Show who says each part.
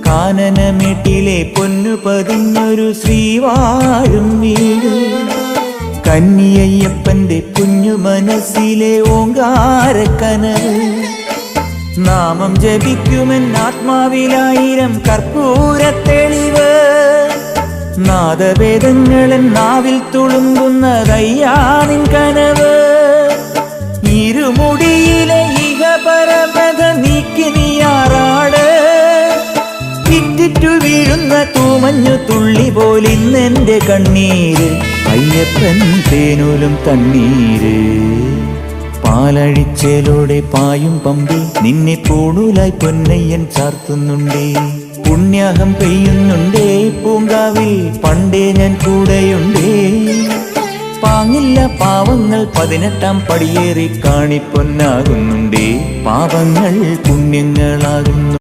Speaker 1: കാനനമേട്ടിലെ പൊന്നു പതിഞ്ഞൊരു ശ്രീവാഴും വീട്, കന്നിയയ്യപ്പന്റെ കുഞ്ഞു മനസ്സിലെ ഓങ്കാരക്കനവ്. നാമം ജപിക്കുമെൻ ആത്മാവിലായിരം കർപ്പൂര തെളിവ്, നാദവേദങ്ങളൻ നാവിൽ തുളുമ്പുന്നതയ്യാനിൻ കനവ്. ഇരുമുടിയിലെ ഇഹപരമത നീക്കി നീയാറാട്, ഇറ്റിറ്റു വീഴുന്ന തൂമഞ്ഞു തുള്ളി പോലിന്നെന്റെ കണ്ണീര്. അയ്യപ്പൻ തേനൂലും തണ്ണീര്, പാലഴിച്ചേലോടെ പായും പമ്പി നിന്നെ പൂണൂലായി പൊന്നയ്യൻ ചാർത്തുന്നുണ്ടേ. പുണ്യാഹം പെയ്യുന്നുണ്ടേ പൂങ്കാവിൽ പണ്ടേ ഞാൻ കൂടെയുണ്ടേ. പാങ്ങില്ല പാവങ്ങൾ 18-ാം പടിയേറി കാണിപ്പൊന്നാകുന്നുണ്ടേ, പാപങ്ങൾ പുണ്യങ്ങളാകുന്നു.